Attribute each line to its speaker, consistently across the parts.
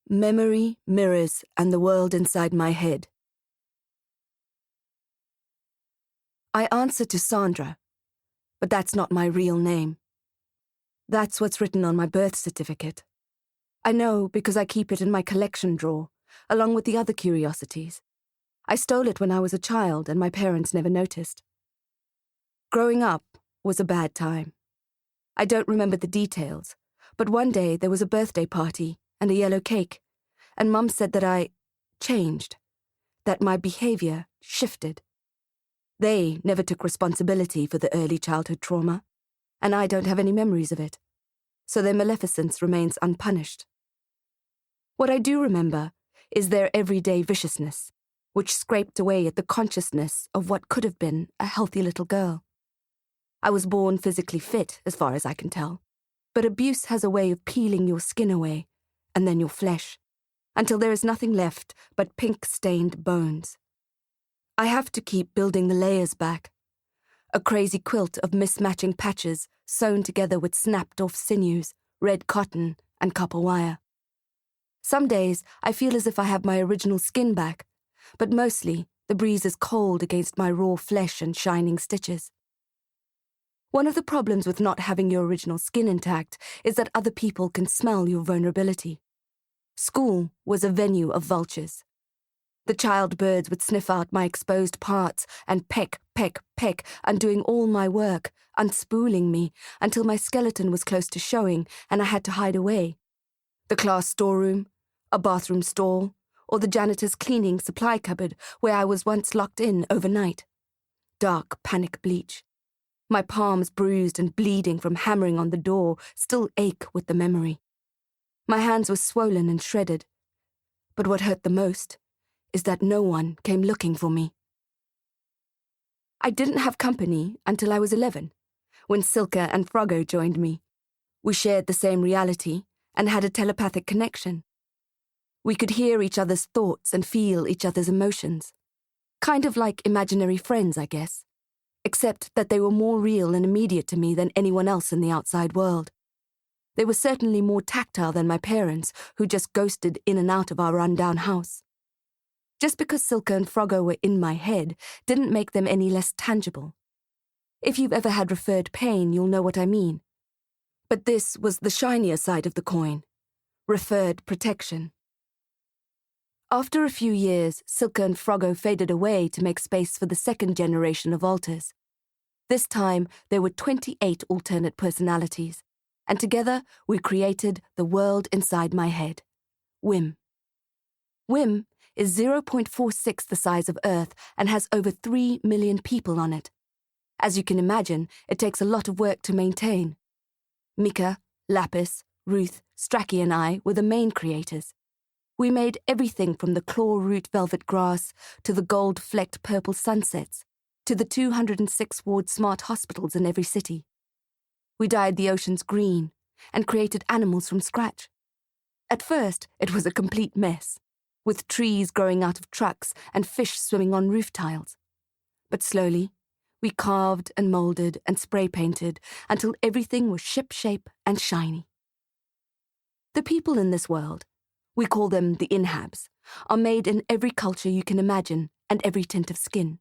Speaker 1: Memory, mirrors, and the world inside my head. I answer to Sandra, but that's not my real name. That's what's written on my birth certificate. I know because I keep it in my collection drawer, along with the other curiosities. I stole it when I was a child and my parents never noticed. Growing up was a bad time. I don't remember the details, but one day there was a birthday party and a yellow cake, and Mum said that I changed, that my behavior shifted. They never took responsibility for the early childhood trauma, and I don't have any memories of it, so their maleficence remains unpunished. What I do remember is their everyday viciousness, which scraped away at the consciousness of what could have been a healthy little girl. I was born physically fit, as far as I can tell, but abuse has a way of peeling your skin away, and then your flesh, until there is nothing left but pink-stained bones. I have to keep building the layers back. A crazy quilt of mismatching patches sewn together with snapped-off sinews, red cotton, and copper wire. Some days I feel as if I have my original skin back, but mostly the breeze is cold against my raw flesh and shining stitches. One of the problems with not having your original skin intact is that other people can smell your vulnerability. School was a venue of vultures. The child birds would sniff out my exposed parts and peck, peck, peck, undoing all my work, unspooling me, until my skeleton was close to showing and I had to hide away. The class storeroom, a bathroom stall, or the janitor's cleaning supply cupboard where I was once locked in overnight. Dark panic bleach. My palms bruised and bleeding from hammering on the door still ache with the memory. My hands were swollen and shredded. But what hurt the most is that no one came looking for me. I didn't have company until I was 11, when Silke and Froggo joined me. We shared the same reality and had a telepathic connection. We could hear each other's thoughts and feel each other's emotions. Kind of like imaginary friends, I guess, except that they were more real and immediate to me than anyone else in the outside world. They were certainly more tactile than my parents, who just ghosted in and out of our rundown house. Just because Silke and Froggo were in my head didn't make them any less tangible. If you've ever had referred pain, you'll know what I mean. But this was the shinier side of the coin, referred protection. After a few years, Silke and Froggo faded away to make space for the second generation of alters. This time, there were 28 alternate personalities, and together we created the world inside my head, Wim. Wim is 0.46 the size of Earth and has over 3 million people on it. As you can imagine, it takes a lot of work to maintain. Mika, Lapis, Ruth, Stracky and I were the main creators. We made everything from the claw-root velvet grass to the gold-flecked purple sunsets to the 206-ward smart hospitals in every city. We dyed the oceans green and created animals from scratch. At first, it was a complete mess, with trees growing out of trucks and fish swimming on roof tiles. But slowly, we carved and molded and spray-painted until everything was ship-shape and shiny. The people in this world, we call them the inhabs, are made in every culture you can imagine and every tint of skin.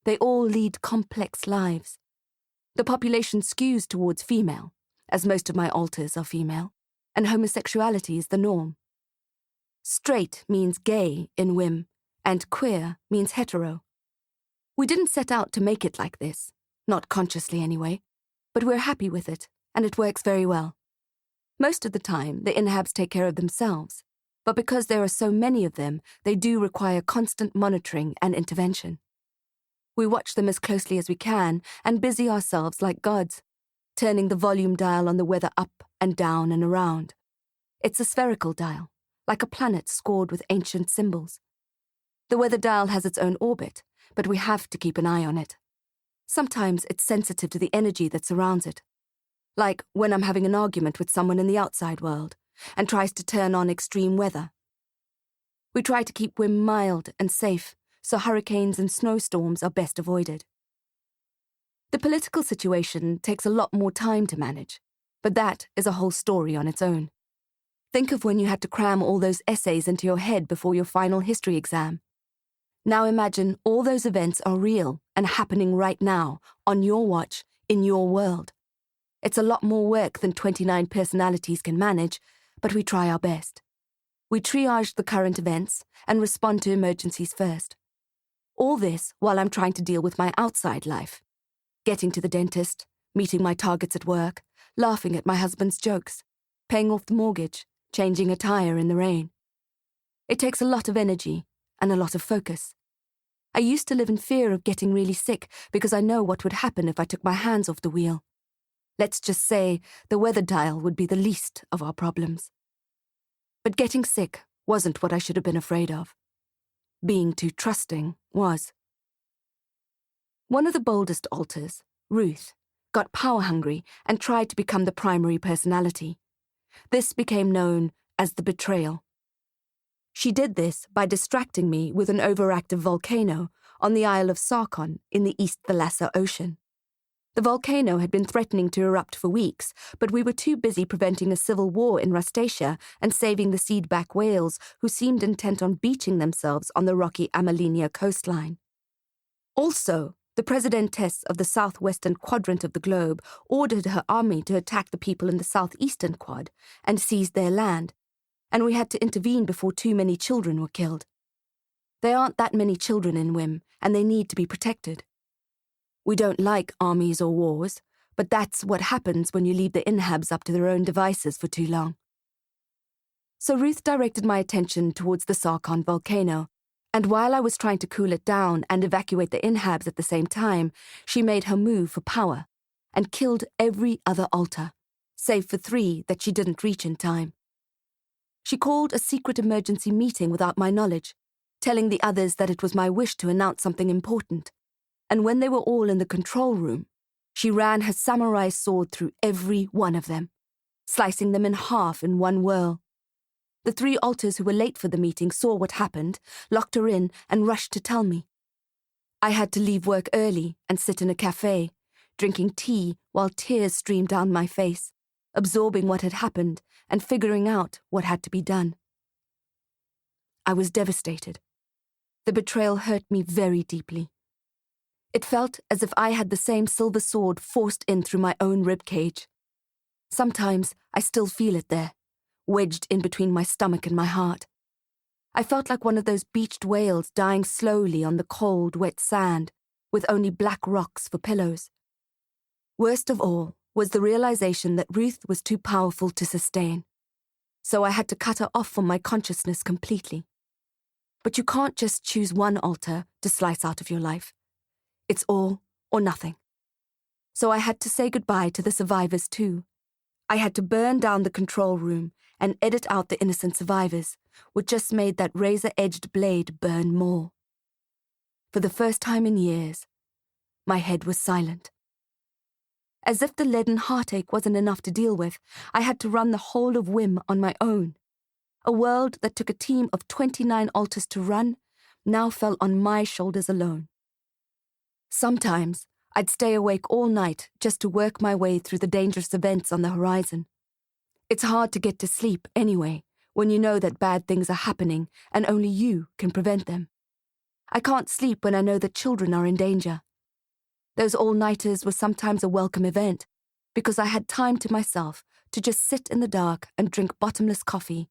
Speaker 1: They all lead complex lives. The population skews towards female, as most of my alters are female, and homosexuality is the norm. Straight means gay in Wim, and queer means hetero. We didn't set out to make it like this, not consciously anyway, but we're happy with it, and it works very well. Most of the time, the inhabs take care of themselves, but because there are so many of them, they do require constant monitoring and intervention. We watch them as closely as we can and busy ourselves like gods, turning the volume dial on the weather up and down and around. It's a spherical dial, like a planet scored with ancient symbols. The weather dial has its own orbit, but we have to keep an eye on it. Sometimes it's sensitive to the energy that surrounds it. Like when I'm having an argument with someone in the outside world and tries to turn on extreme weather. We try to keep Wim mild and safe, so hurricanes and snowstorms are best avoided. The political situation takes a lot more time to manage, but that is a whole story on its own. Think of when you had to cram all those essays into your head before your final history exam. Now imagine all those events are real and happening right now, on your watch, in your world. It's a lot more work than 29 personalities can manage, but we try our best. We triage the current events and respond to emergencies first. All this while I'm trying to deal with my outside life. Getting to the dentist, meeting my targets at work, laughing at my husband's jokes, paying off the mortgage, changing a tire in the rain. It takes a lot of energy and a lot of focus. I used to live in fear of getting really sick because I know what would happen if I took my hands off the wheel. Let's just say the weather dial would be the least of our problems. But getting sick wasn't what I should have been afraid of. Being too trusting was. One of the boldest alters, Ruth, got power-hungry and tried to become the primary personality. This became known as the betrayal. She did this by distracting me with an overactive volcano on the Isle of Sarkon in the East Thalassa Ocean. The volcano had been threatening to erupt for weeks, but we were too busy preventing a civil war in Rustacia and saving the seedback whales who seemed intent on beaching themselves on the rocky Amalinia coastline. Also, the presidentess of the southwestern quadrant of the globe ordered her army to attack the people in the southeastern quad and seize their land, and we had to intervene before too many children were killed. There aren't that many children in WIM, and they need to be protected. We don't like armies or wars, but that's what happens when you leave the inhabs up to their own devices for too long. So Ruth directed my attention towards the Sarkon volcano, and while I was trying to cool it down and evacuate the inhabs at the same time, she made her move for power and killed every other altar, save for 3 that she didn't reach in time. She called a secret emergency meeting without my knowledge, telling the others that it was my wish to announce something important. And when they were all in the control room, she ran her samurai sword through every one of them, slicing them in half in one whirl. The 3 alters who were late for the meeting saw what happened, locked her in, and rushed to tell me. I had to leave work early and sit in a cafe, drinking tea while tears streamed down my face, absorbing what had happened and figuring out what had to be done. I was devastated. The betrayal hurt me very deeply. It felt as if I had the same silver sword forced in through my own ribcage. Sometimes I still feel it there, wedged in between my stomach and my heart. I felt like one of those beached whales dying slowly on the cold, wet sand, with only black rocks for pillows. Worst of all was the realization that Ruth was too powerful to sustain, so I had to cut her off from my consciousness completely. But you can't just choose one altar to slice out of your life. It's all or nothing. So I had to say goodbye to the survivors too. I had to burn down the control room and edit out the innocent survivors, which just made that razor-edged blade burn more. For the first time in years, my head was silent. As if the leaden heartache wasn't enough to deal with, I had to run the whole of WIM on my own. A world that took a team of 29 alters to run now fell on my shoulders alone. Sometimes, I'd stay awake all night just to work my way through the dangerous events on the horizon. It's hard to get to sleep anyway, when you know that bad things are happening and only you can prevent them. I can't sleep when I know that children are in danger. Those all-nighters were sometimes a welcome event, because I had time to myself to just sit in the dark and drink bottomless coffee,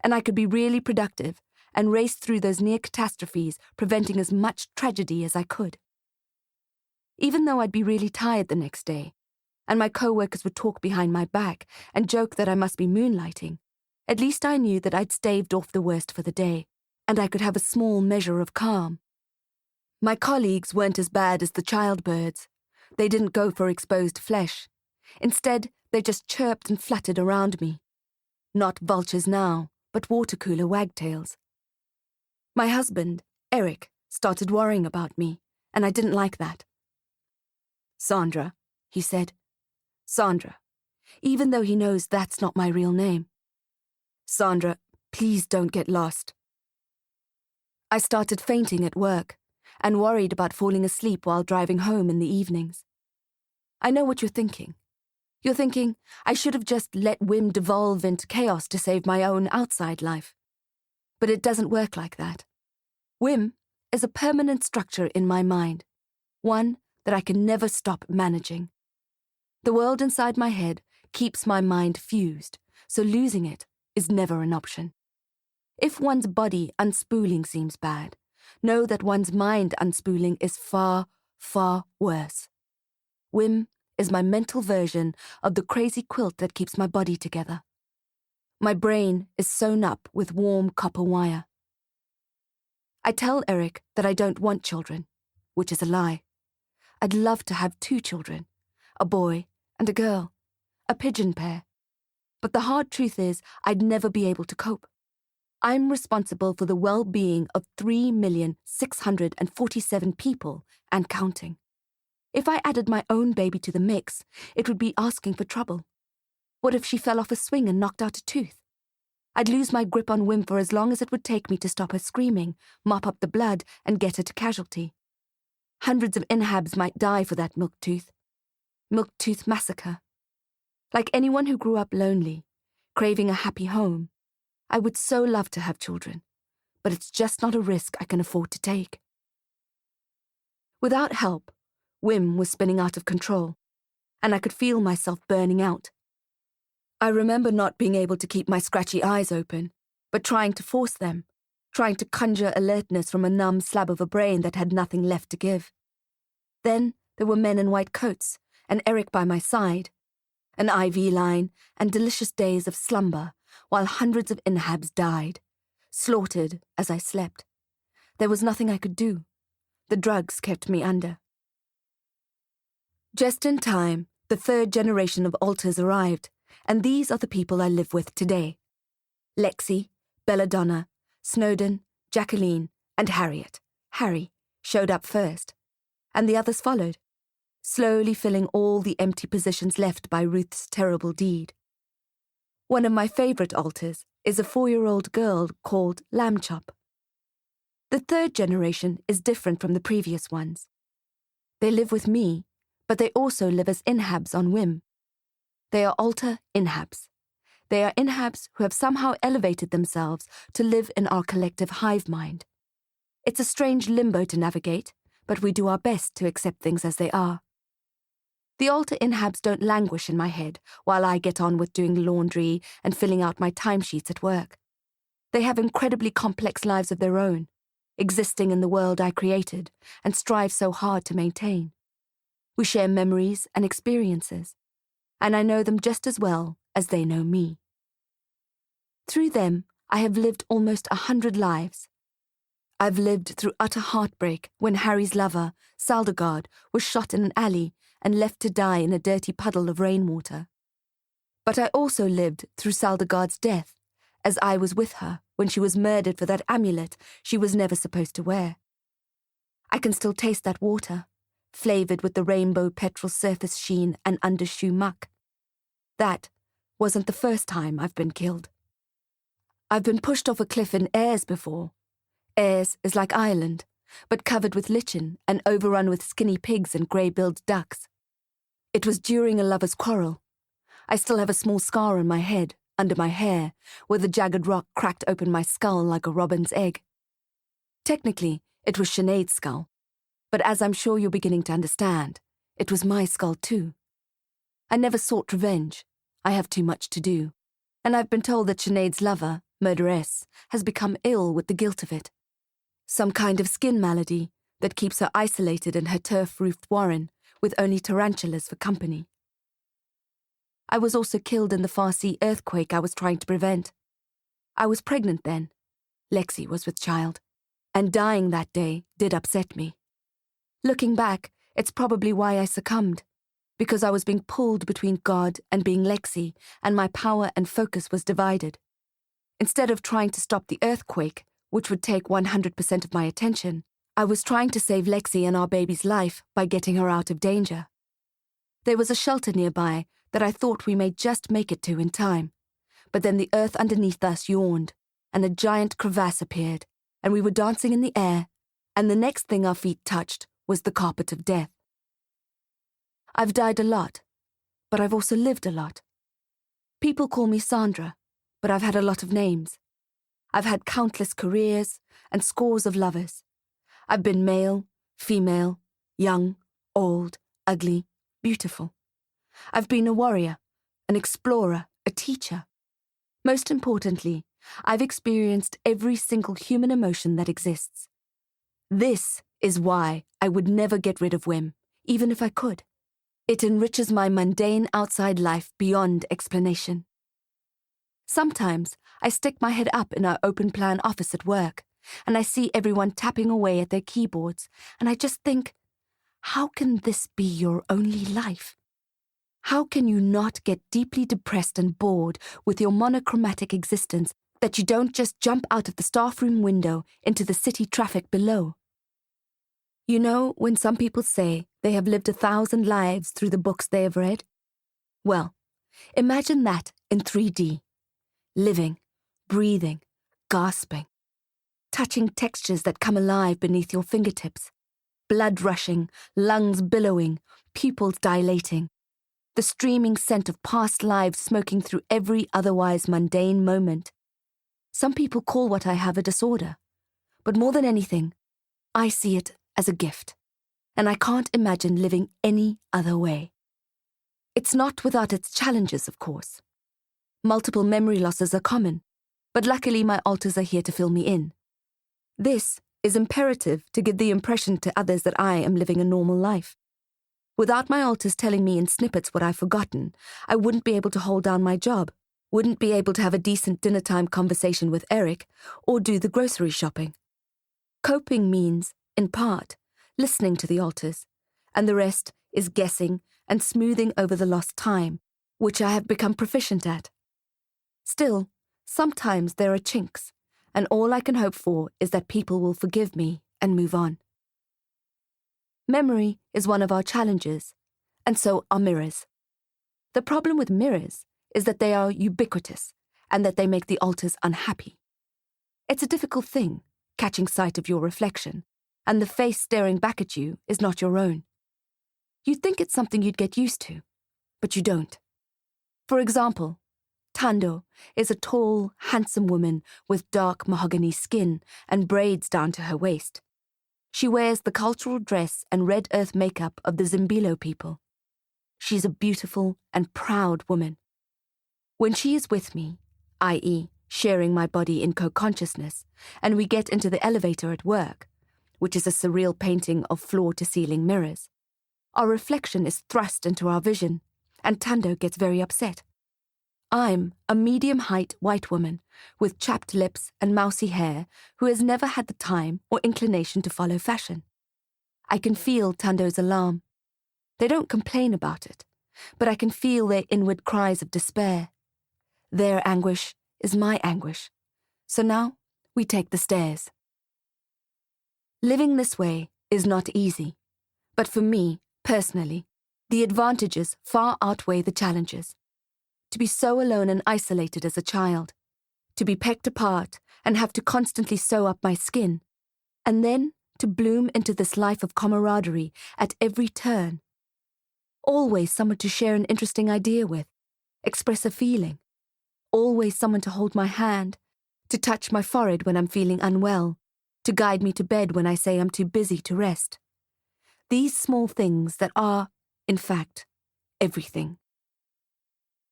Speaker 1: and I could be really productive and race through those near catastrophes, preventing as much tragedy as I could. Even though I'd be really tired the next day, and my co-workers would talk behind my back and joke that I must be moonlighting, at least I knew that I'd staved off the worst for the day, and I could have a small measure of calm. My colleagues weren't as bad as the childbirds. They didn't go for exposed flesh. Instead, they just chirped and fluttered around me. Not vultures now, but water-cooler wagtails. My husband, Eric, started worrying about me, and I didn't like that. "Sandra," he said. "Sandra," even though he knows that's not my real name. "Sandra, please don't get lost." I started fainting at work and worried about falling asleep while driving home in the evenings. I know what you're thinking. You're thinking, I should have just let Wim devolve into chaos to save my own outside life. But it doesn't work like that. Wim is a permanent structure in my mind, one that I can never stop managing. The world inside my head keeps my mind fused, so losing it is never an option. If one's body unspooling seems bad, know that one's mind unspooling is far, far worse. Wim is my mental version of the crazy quilt that keeps my body together. My brain is sewn up with warm copper wire. I tell Eric that I don't want children, which is a lie. I'd love to have 2 children, a boy and a girl, a pigeon pair. But the hard truth is I'd never be able to cope. I'm responsible for the well-being of 3,647 people and counting. If I added my own baby to the mix, it would be asking for trouble. What if she fell off a swing and knocked out a tooth? I'd lose my grip on Wim for as long as it would take me to stop her screaming, mop up the blood, and get her to casualty. Hundreds of inhabs might die for that milk tooth. Milk tooth massacre. Like anyone who grew up lonely, craving a happy home, I would so love to have children, but it's just not a risk I can afford to take. Without help, Wim was spinning out of control, and I could feel myself burning out. I remember not being able to keep my scratchy eyes open, but trying to force them, trying to conjure alertness from a numb slab of a brain that had nothing left to give. Then there were men in white coats, and Eric by my side, an IV line, and delicious days of slumber, while hundreds of inhabs died, slaughtered as I slept. There was nothing I could do. The drugs kept me under. Just in time, the 3rd generation of alters arrived, and these are the people I live with today. Lexi, Belladonna, Snowden, Jacqueline, and Harriet. Harry showed up first, and the others followed, slowly filling all the empty positions left by Ruth's terrible deed. One of my favorite alters is a 4-year-old girl called Lamb Chop. The 3rd generation is different from the previous ones. They live with me, but they also live as inhabs on Wim. They are alter inhabs. They are inhabs who have somehow elevated themselves to live in our collective hive mind. It's a strange limbo to navigate, but we do our best to accept things as they are. The alter inhabs don't languish in my head while I get on with doing laundry and filling out my timesheets at work. They have incredibly complex lives of their own, existing in the world I created and strive so hard to maintain. We share memories and experiences, and I know them just as well as they know me. Through them, I have lived almost 100 lives. I've lived through utter heartbreak when Harry's lover, Saldegard, was shot in an alley and left to die in a dirty puddle of rainwater. But I also lived through Saldegard's death, as I was with her when she was murdered for that amulet she was never supposed to wear. I can still taste that water, flavoured with the rainbow petrol surface sheen and undershoe muck. That wasn't the first time I've been killed. I've been pushed off a cliff in Ayres before. Ayres is like Ireland, but covered with lichen and overrun with skinny pigs and grey-billed ducks. It was during a lover's quarrel. I still have a small scar on my head, under my hair, where the jagged rock cracked open my skull like a robin's egg. Technically, it was Sinead's skull, but as I'm sure you're beginning to understand, it was my skull too. I never sought revenge. I have too much to do. And I've been told that Sinead's lover, murderess, has become ill with the guilt of it. Some kind of skin malady that keeps her isolated in her turf-roofed warren with only tarantulas for company. I was also killed in the Farsi earthquake I was trying to prevent. I was pregnant then. Lexi was with child. And dying that day did upset me. Looking back, it's probably why I succumbed. Because I was being pulled between God and being Lexi, and my power and focus was divided. Instead of trying to stop the earthquake, which would take 100% of my attention, I was trying to save Lexi and our baby's life by getting her out of danger. There was a shelter nearby that I thought we may just make it to in time, but then the earth underneath us yawned, and a giant crevasse appeared, and we were dancing in the air, and the next thing our feet touched was the carpet of death. I've died a lot, but I've also lived a lot. People call me Sandra, but I've had a lot of names. I've had countless careers and scores of lovers. I've been male, female, young, old, ugly, beautiful. I've been a warrior, an explorer, a teacher. Most importantly, I've experienced every single human emotion that exists. This is why I would never get rid of whim, even if I could. It enriches my mundane outside life beyond explanation. Sometimes I stick my head up in our open-plan office at work, and I see everyone tapping away at their keyboards, and I just think, how can this be your only life? How can you not get deeply depressed and bored with your monochromatic existence that you don't just jump out of the staff room window into the city traffic below? You know, when some people say they have lived 1,000 lives through the books they have read? Well, imagine that in 3D. Living, breathing, gasping, touching textures that come alive beneath your fingertips, blood rushing, lungs billowing, pupils dilating, the streaming scent of past lives smoking through every otherwise mundane moment. Some people call what I have a disorder, but more than anything, I see it as a gift, and I can't imagine living any other way. It's not without its challenges, of course. Multiple memory losses are common, but luckily my alters are here to fill me in. This is imperative to give the impression to others that I am living a normal life. Without my alters telling me in snippets what I've forgotten, I wouldn't be able to hold down my job, wouldn't be able to have a decent dinner-time conversation with Eric, or do the grocery shopping. Coping means, in part, listening to the alters, and the rest is guessing and smoothing over the lost time, which I have become proficient at. Still, sometimes there are chinks, and all I can hope for is that people will forgive me and move on. Memory is one of our challenges, and so are mirrors. The problem with mirrors is that they are ubiquitous and that they make the alters unhappy. It's a difficult thing, catching sight of your reflection, and the face staring back at you is not your own. You'd think it's something you'd get used to, but you don't. For example, Tando is a tall, handsome woman with dark mahogany skin and braids down to her waist. She wears the cultural dress and red earth makeup of the Zimbilo people. She's a beautiful and proud woman. When she is with me, i.e., sharing my body in co-consciousness, and we get into the elevator at work, which is a surreal painting of floor-to-ceiling mirrors, our reflection is thrust into our vision, and Tando gets very upset. I'm a medium-height white woman with chapped lips and mousy hair who has never had the time or inclination to follow fashion. I can feel Tando's alarm. They don't complain about it, but I can feel their inward cries of despair. Their anguish is my anguish. So now we take the stairs. Living this way is not easy, but for me, personally, the advantages far outweigh the challenges. To be so alone and isolated as a child, to be pecked apart and have to constantly sew up my skin, and then to bloom into this life of camaraderie at every turn. Always someone to share an interesting idea with, express a feeling. Always someone to hold my hand, to touch my forehead when I'm feeling unwell, to guide me to bed when I say I'm too busy to rest. These small things that are, in fact, everything.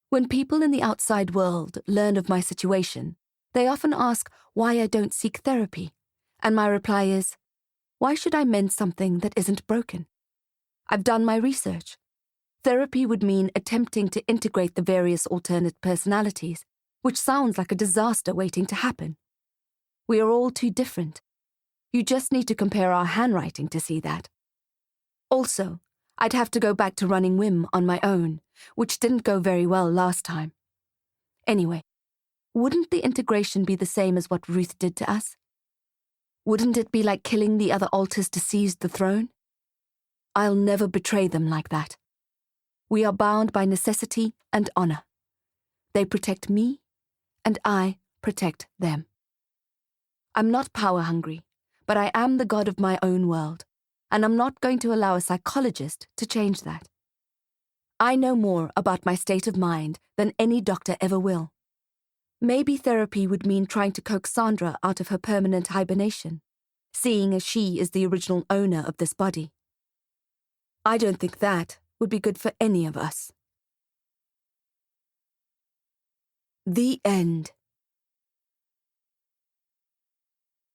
Speaker 1: When people in the outside world learn of my situation, they often ask why I don't seek therapy, and my reply is, why should I mend something that isn't broken? I've done my research. Therapy would mean attempting to integrate the various alternate personalities, which sounds like a disaster waiting to happen. We are all too different. You just need to compare our handwriting to see that. Also, I'd have to go back to running whim on my own, which didn't go very well last time. Anyway, wouldn't the integration be the same as what Ruth did to us? Wouldn't it be like killing the other alters to seize the throne? I'll never betray them like that. We are bound by necessity and honor. They protect me, and I protect them. I'm not power-hungry, but I am the god of my own world, and I'm not going to allow a psychologist to change that. I know more about my state of mind than any doctor ever will. Maybe therapy would mean trying to coax Sandra out of her permanent hibernation, seeing as she is the original owner of this body. I don't think that would be good for any of us. The end.